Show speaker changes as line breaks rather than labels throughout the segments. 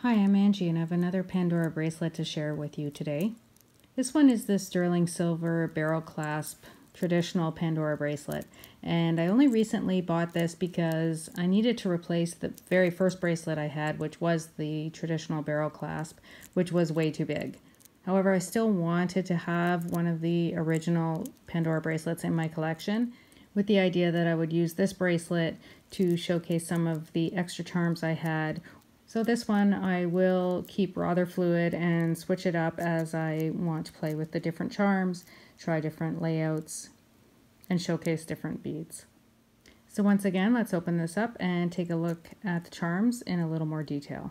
Hi, I'm Angie and I have another Pandora bracelet to share with you today. This one is the sterling silver barrel clasp traditional Pandora bracelet, and I only recently bought this because I needed to replace the very first bracelet I had, which was the traditional barrel clasp, which was way too big. However, I still wanted to have one of the original Pandora bracelets in my collection, with the idea that I would use this bracelet to showcase some of the extra charms I had. So this one I will keep rather fluid and switch it up as I want to play with the different charms, try different layouts, and showcase different beads. So once again, let's open this up and take a look at the charms in a little more detail.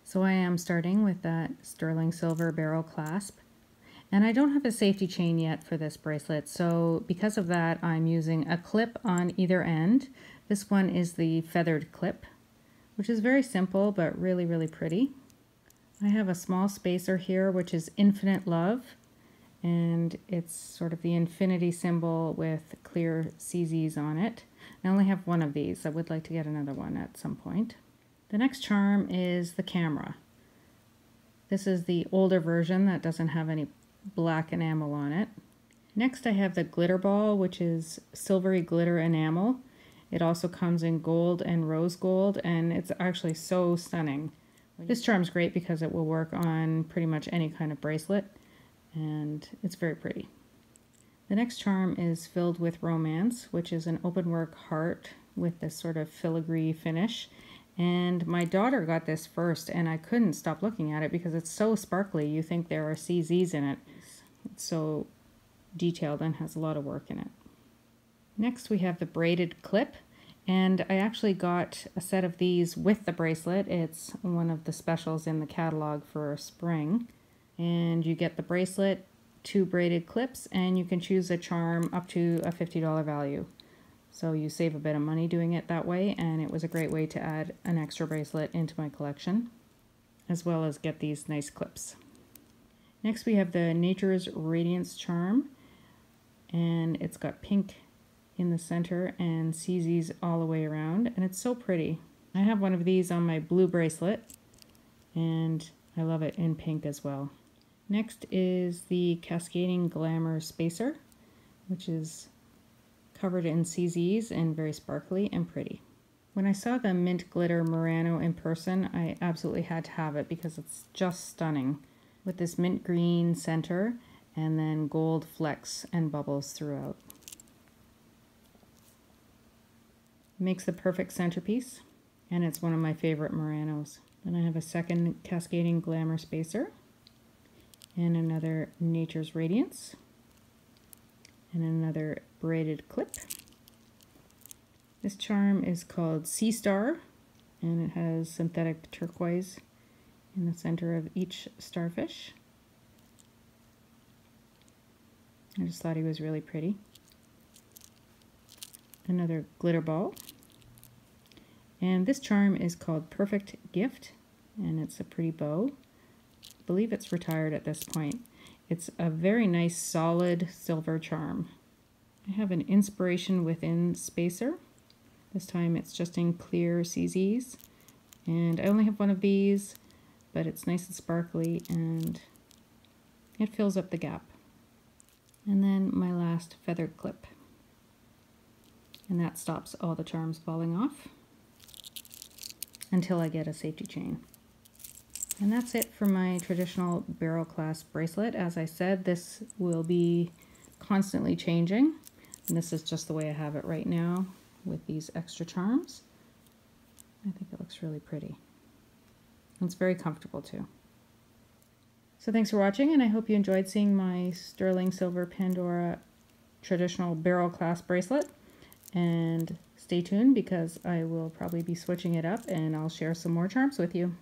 So I am starting with that sterling silver barrel clasp. And I don't have a safety chain yet for this bracelet, so because of that I'm using a clip on either end. This one is the feathered clip, which is very simple but really pretty. I have a small spacer here which is Infinite Love, and it's sort of the infinity symbol with clear CZs on it. I only have one of these. I would like to get another one at some point. The next charm is the camera. This is the older version that doesn't have any black enamel on it. Next I have the glitter ball, which is silvery glitter enamel. It also comes in gold and rose gold, and it's actually so stunning. This charm's great because it will work on pretty much any kind of bracelet, and it's very pretty. The next charm is filled with romance, which is an open work heart with this sort of filigree finish. And my daughter got this first, and I couldn't stop looking at it because it's so sparkly. You think there are CZs in it. It's so detailed and has a lot of work in it. Next we have the braided clip, and I actually got a set of these with the bracelet. It's one of the specials in the catalog for spring. And you get the bracelet, 2 braided clips, and you can choose a charm up to a $50 value. So you save a bit of money doing it that way, and it was a great way to add an extra bracelet into my collection, as well as get these nice clips. Next we have the Nature's Radiance charm, and it's got pink in the center and CZs all the way around, and it's so pretty. I have one of these on my blue bracelet, and I love it in pink as well. Next is the Cascading Glamour spacer, which is covered in CZs and very sparkly and pretty. When I saw the mint glitter Murano in person, I absolutely had to have it because it's just stunning, with this mint green center and then gold flecks and bubbles throughout. It makes the perfect centerpiece, and it's one of my favorite Muranos. Then I have a second Cascading Glamour spacer, and another Nature's Radiance, and another braided clip. This charm is called Sea Star, and it has synthetic turquoise in the center of each starfish. I just thought he was really pretty. Another glitter ball. And this charm is called Perfect Gift, and it's a pretty bow. I believe it's retired at this point. It's a very nice solid silver charm. I have an Inspiration Within spacer. This time it's just in clear CZs, and I only have one of these, but it's nice and sparkly and it fills up the gap. And then my last feathered clip, and that stops all the charms falling off until I get a safety chain. And that's it for my traditional barrel clasp bracelet. As I said, this will be constantly changing, and this is just the way I have it right now with these extra charms. I think it looks really pretty. It's very comfortable too. So thanks for watching, and I hope you enjoyed seeing my sterling silver Pandora traditional barrel clasp bracelet. And stay tuned because I will probably be switching it up, and I'll share some more charms with you.